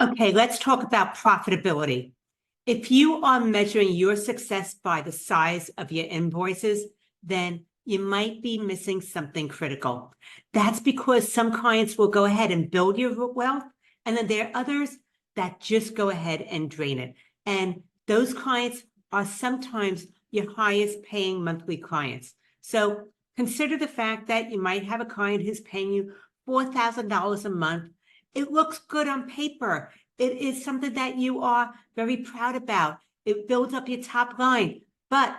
Okay, let's talk about profitability. If you are measuring your success by the size of your invoices, then you might be missing something critical. That's because some clients will go ahead and build your wealth, and then there are others that just go ahead and drain it. And those clients are sometimes your highest paying monthly clients. So consider the fact that you might have a client who's paying you $4,000 a month. It looks good on paper. It is something that you are very proud about. It builds up your top line, but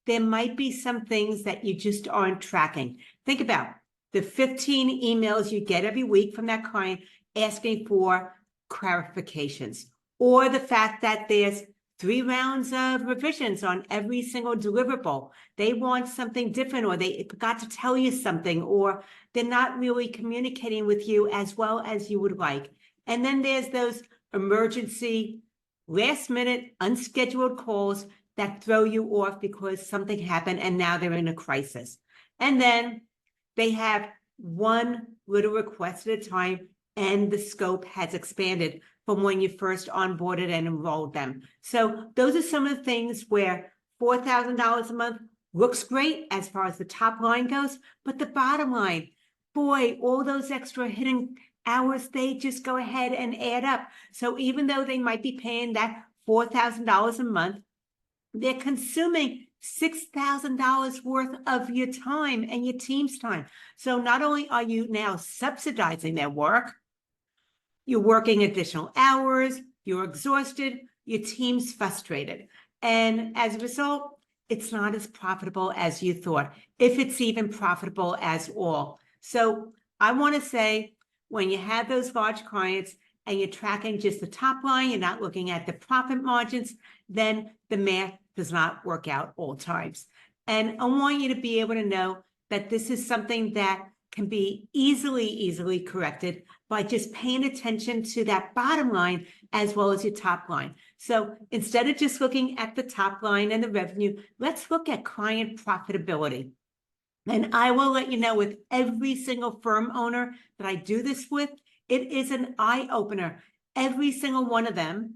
there might be some things that you just aren't tracking. Think about the 15 emails you get every week from that client asking for clarifications, or the fact that there's 3 rounds of revisions on every single deliverable. They want something different, or they forgot to tell you something, or they're not really communicating with you as well as you would like. And then there's those emergency, last minute, unscheduled calls that throw you off because something happened and now they're in a crisis. And then they have one little request at a time, and the scope has expanded from when you first onboarded and enrolled them. So those are some of the things where $4,000 a month looks great as far as the top line goes, but the bottom line, boy, all those extra hidden hours, they just go ahead and add up. So even though they might be paying that $4,000 a month, they're consuming $6,000 worth of your time and your team's time. So not only are you now subsidizing their work, you're working additional hours, you're exhausted, your team's frustrated. And as a result, it's not as profitable as you thought, if it's even profitable at all. So I want to say, when you have those large clients and you're tracking just the top line, you're not looking at the profit margins, then the math does not work out all times. And I want you to be able to know that this is something that can be easily corrected by just paying attention to that bottom line as well as your top line. So instead of just looking at the top line and the revenue, let's look at client profitability. And I will let you know, with every single firm owner that I do this with, it is an eye-opener. Every single one of them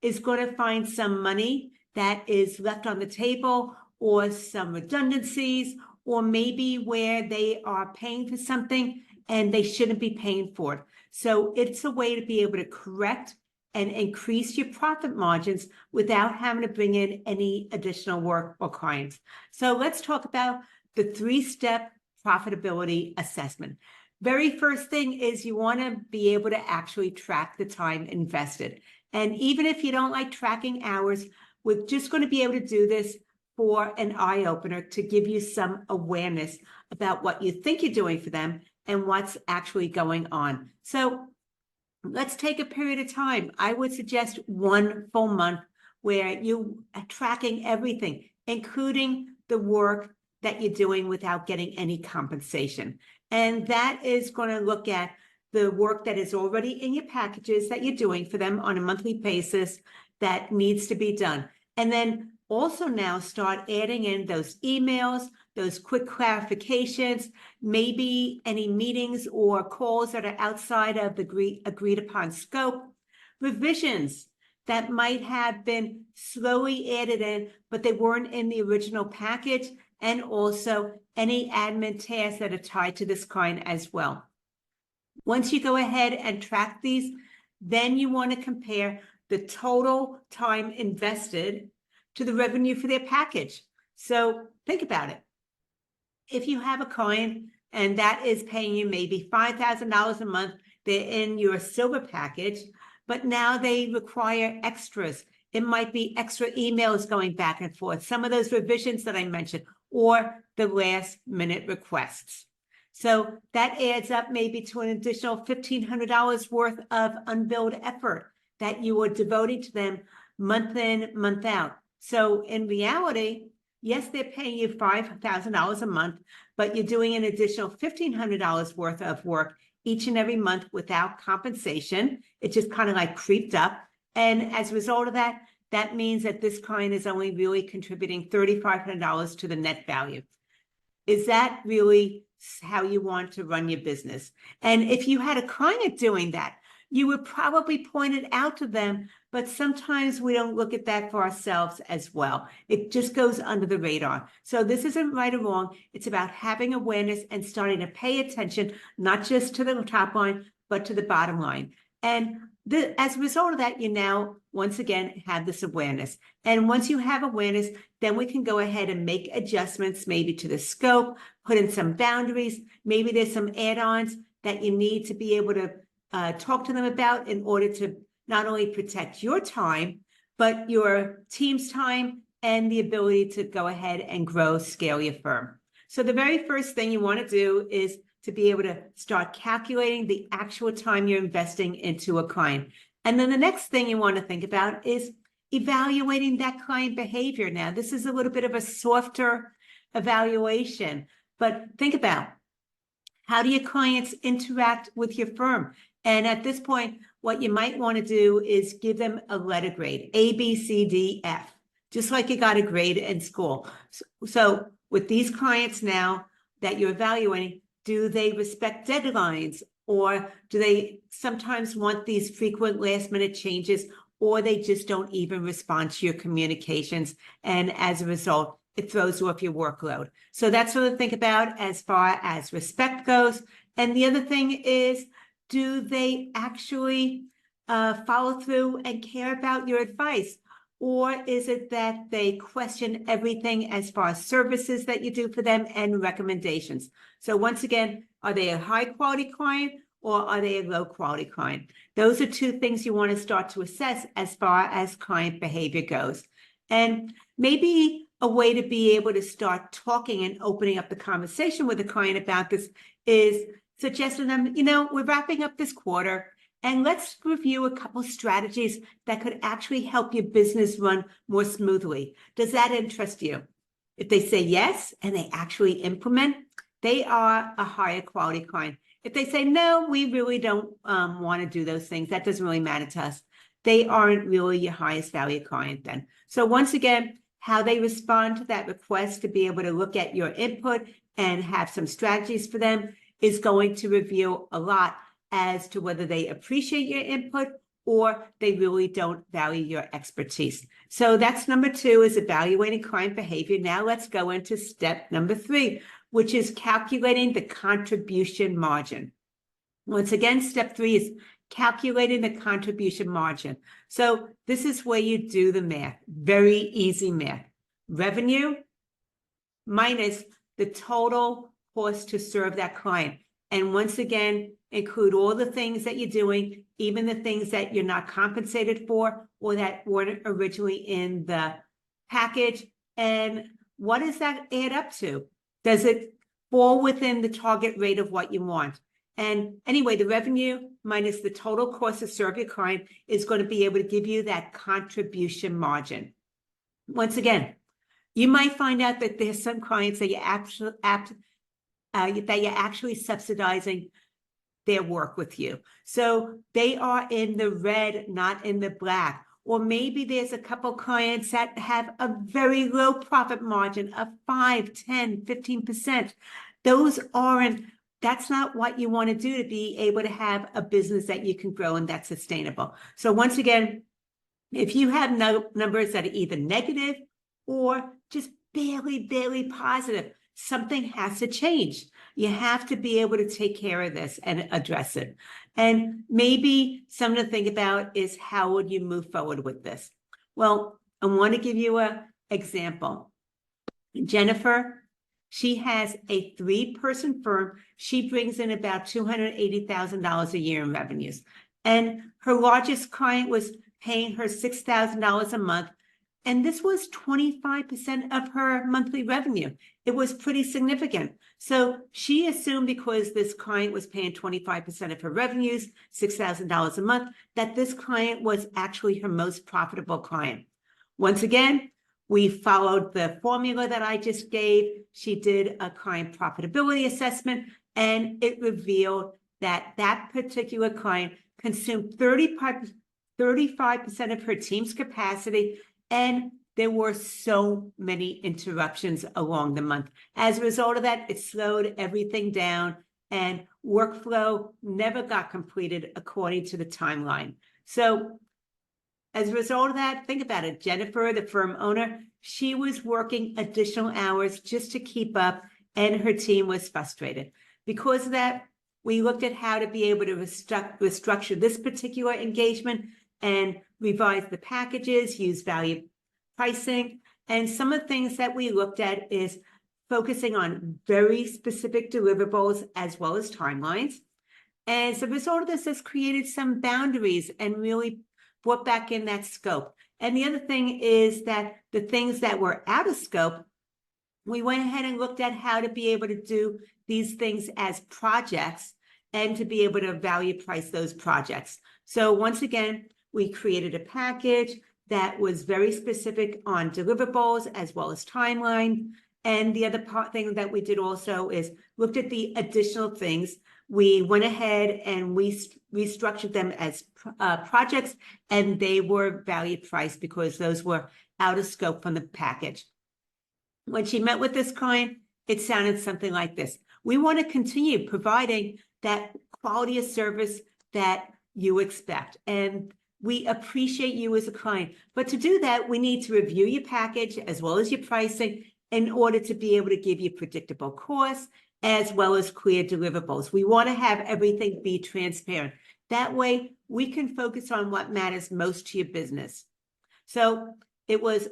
is going to find some money that is left on the table, or some redundancies, or maybe where they are paying for something and they shouldn't be paying for it. So it's a way to be able to correct and increase your profit margins without having to bring in any additional work or clients. So let's talk about the 3-step profitability assessment. Very first thing is you want to be able to actually track the time invested. And even if you don't like tracking hours, we're just going to be able to do this for an eye-opener to give you some awareness about what you think you're doing for them and what's actually going on. So let's take a period of time. I would suggest 1 full month where you are tracking everything, including the work that you're doing without getting any compensation. And that is going to look at the work that is already in your packages that you're doing for them on a monthly basis that needs to be done. And then also now start adding in those emails, those quick clarifications, maybe any meetings or calls that are outside of the agreed upon scope, revisions that might have been slowly added in, but they weren't in the original package, and also any admin tasks that are tied to this client as well. Once you go ahead and track these, then you want to compare the total time invested to the revenue for their package. So think about it. If you have a client and that is paying you maybe $5,000 a month, they're in your silver package, but now they require extras. It might be extra emails going back and forth, some of those revisions that I mentioned, or the last minute requests. So that adds up maybe to an additional $1,500 worth of unbilled effort that you are devoting to them month in, month out. So in reality, yes, they're paying you $5,000 a month, but you're doing an additional $1,500 worth of work each and every month without compensation. It just kind of like creeped up. And as a result of that, that means that this client is only really contributing $3,500 to the net value. Is that really how you want to run your business? And if you had a client doing that, you would probably point it out to them, but sometimes we don't look at that for ourselves as well. It just goes under the radar. So this isn't right or wrong. It's about having awareness and starting to pay attention, not just to the top line, but to the bottom line. And as a result of that, you now, once again, have this awareness. And once you have awareness, then we can go ahead and make adjustments, maybe to the scope, put in some boundaries. Maybe there's some add-ons that you need to be able to talk to them about in order to not only protect your time, but your team's time and the ability to go ahead and grow, scale your firm. So the very first thing you want to do is to be able to start calculating the actual time you're investing into a client. And then the next thing you want to think about is evaluating that client behavior. Now, this is a little bit of a softer evaluation, but think about, how do your clients interact with your firm? And at this point, what you might want to do is give them a letter grade, A, B, C, D, F, just like you got a grade in school. So with these clients now that you're evaluating, do they respect deadlines, or do they sometimes want these frequent last-minute changes, or they just don't even respond to your communications, and as a result, it throws off your workload? So that's what to think about as far as respect goes. And the other thing is, do they actually follow through and care about your advice? Or is it that they question everything as far as services that you do for them and recommendations? So once again, are they a high quality client or are they a low quality client? Those are two things you want to start to assess as far as client behavior goes. And maybe a way to be able to start talking and opening up the conversation with a client about this is suggesting them, we're wrapping up this quarter, and let's review a couple strategies that could actually help your business run more smoothly. Does that interest you? If they say yes, and they actually implement, they are a higher quality client. If they say, no, we really don't want to do those things, that doesn't really matter to us, they aren't really your highest value client then. So once again, how they respond to that request to be able to look at your input and have some strategies for them is going to reveal a lot as to whether they appreciate your input or they really don't value your expertise. So that's number 2, is evaluating client behavior. Now let's go into step number 3, which is calculating the contribution margin. Once again, step 3 is calculating the contribution margin. So this is where you do the math, very easy math. Revenue minus the total cost to serve that client. And once again, include all the things that you're doing, even the things that you're not compensated for or that weren't originally in the package. And what does that add up to? Does it fall within the target rate of what you want? And anyway, the revenue minus the total cost to serve your client is going to be able to give you that contribution margin. Once again, you might find out that there's some clients that you're actually subsidizing their work with you. So they are in the red, not in the black. Or maybe there's a couple clients that have a very low profit margin of 5, 10, 15%. That's not what you want to do to be able to have a business that you can grow and that's sustainable. So once again, if you have numbers that are either negative or just barely positive, something has to change. You have to be able to take care of this and address it. And maybe something to think about is, how would you move forward with this? Well, I want to give you an example. Jennifer, she has a 3-person firm. She brings in about $280,000 a year in revenues. And her largest client was paying her $6,000 a month. And this was 25% of her monthly revenue. It was pretty significant. So she assumed, because this client was paying 25% of her revenues, $6,000 a month, that this client was actually her most profitable client. Once again, we followed the formula that I just gave. She did a client profitability assessment, and it revealed that that particular client consumed 35% of her team's capacity, and there were so many interruptions along the month. As a result of that, it slowed everything down, and workflow never got completed according to the timeline. So as a result of that, think about it. Jennifer, the firm owner, she was working additional hours just to keep up, and her team was frustrated. Because of that, we looked at how to be able to restructure this particular engagement and revise the packages, use value pricing. And some of the things that we looked at is focusing on very specific deliverables as well as timelines. As a result of this, has created some boundaries and really brought back in that scope. And the other thing is that the things that were out of scope, we went ahead and looked at how to be able to do these things as projects and to be able to value price those projects. So once again, we created a package that was very specific on deliverables as well as timeline. And the other thing that we did also is looked at the additional things. We went ahead and we restructured them as projects, and they were value priced because those were out of scope from the package. When she met with this client, it sounded something like this. We want to continue providing that quality of service that you expect, and we appreciate you as a client. But to do that, we need to review your package as well as your pricing in order to be able to give you predictable costs as well as clear deliverables. We want to have everything be transparent. That way, we can focus on what matters most to your business. So it was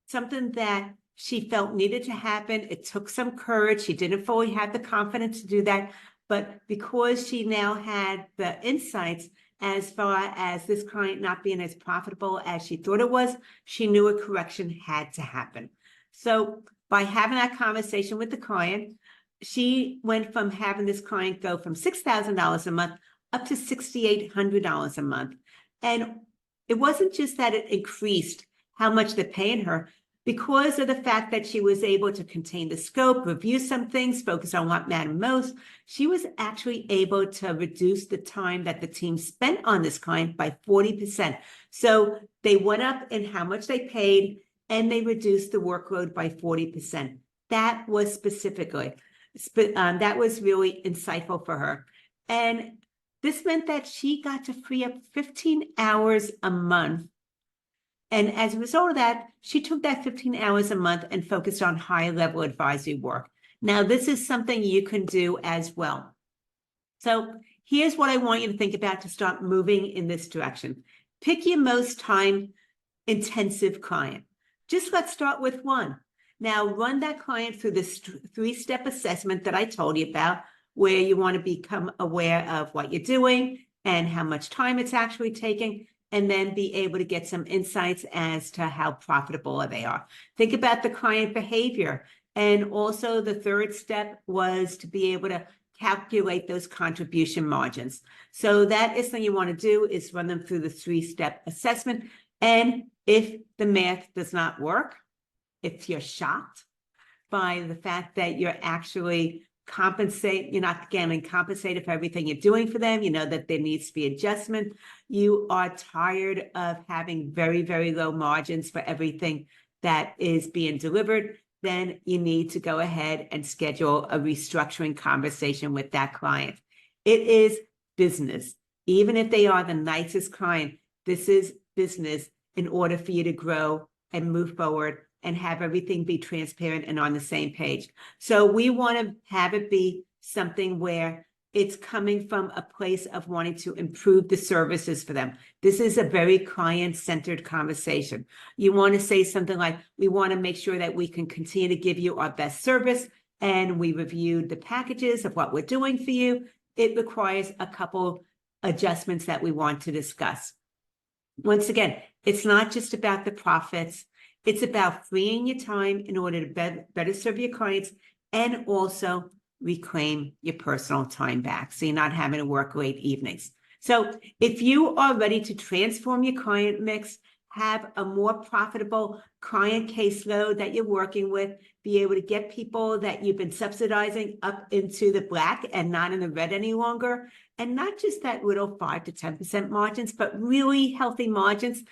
something that she felt needed to happen. It took some courage. She didn't fully have the confidence to do that. But because she now had the insights as far as this client not being as profitable as she thought it was, she knew a correction had to happen. So by having that conversation with the client, she went from having this client go from $6,000 a month up to $6,800 a month. And it wasn't just that it increased how much they're paying her, because of the fact that she was able to contain the scope, review some things, focus on what mattered most. She was actually able to reduce the time that the team spent on this client by 40%. So they went up in how much they paid, and they reduced the workload by 40%. That was specifically, that was really insightful for her. And this meant that she got to free up 15 hours a month. And as a result of that, she took that 15 hours a month and focused on high level advisory work. Now, this is something you can do as well. So here's what I want you to think about to start moving in this direction. Pick your most time intensive client. Just let's start with one. Now run that client through this 3-step assessment that I told you about, where you want to become aware of what you're doing and how much time it's actually taking, and then be able to get some insights as to how profitable they are. Think about the client behavior. And also the 3rd step was to be able to calculate those contribution margins. So that is something you want to do, is run them through the 3-step assessment. And if the math does not work, if you're shocked by the fact that you're actually you're not getting compensated for everything you're doing for them, you know that there needs to be adjustment, you are tired of having very, very low margins for everything that is being delivered, then you need to go ahead and schedule a restructuring conversation with that client. It is business. Even if they are the nicest client, this is business in order for you to grow and move forward and have everything be transparent and on the same page. So we want to have it be something where it's coming from a place of wanting to improve the services for them. This is a very client-centered conversation. You want to say something like, we want to make sure that we can continue to give you our best service, and we reviewed the packages of what we're doing for you. It requires a couple adjustments that we want to discuss. Once again, it's not just about the profits. It's about freeing your time in order to better serve your clients, and also reclaim your personal time back, so you're not having to work late evenings. So if you are ready to transform your client mix, have a more profitable client caseload that you're working with, be able to get people that you've been subsidizing up into the black and not in the red any longer, and not just that little 5 to 10% margins, but really healthy margins,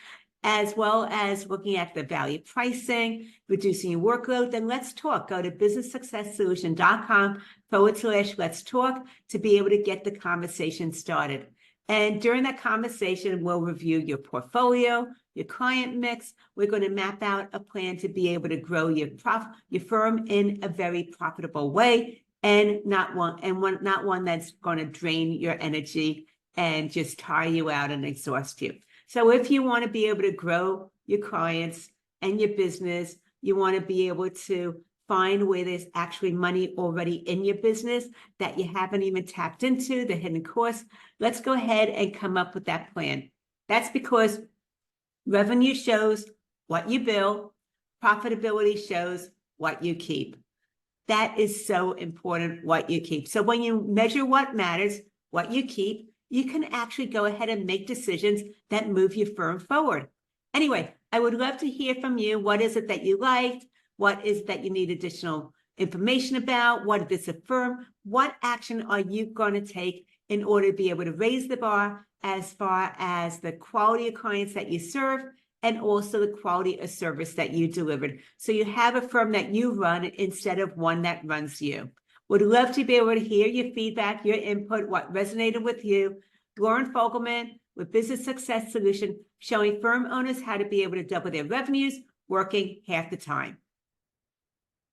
as well as looking at the value pricing, reducing your workload, then let's talk. Go to businesssuccesssolution.com/let's talk to be able to get the conversation started. And during that conversation, we'll review your portfolio, your client mix. We're going to map out a plan to be able to grow your firm in a very profitable way, and not one that's going to drain your energy and just tire you out and exhaust you. So if you want to be able to grow your clients and your business, you want to be able to find where there's actually money already in your business that you haven't even tapped into, the hidden costs, let's go ahead and come up with that plan. That's because revenue shows what you bill, profitability shows what you keep. That is so important, what you keep. So when you measure what matters, what you keep, you can actually go ahead and make decisions that move your firm forward. Anyway, I would love to hear from you. What is it that you liked? What is that you need additional information about? What is a firm? What action are you going to take in order to be able to raise the bar as far as the quality of clients that you serve and also the quality of service that you delivered? So you have a firm that you run instead of one that runs you. Would love to be able to hear your feedback, your input, what resonated with you. Lauren Fogelman with Business Success Solution, showing firm owners how to be able to double their revenues, working half the time.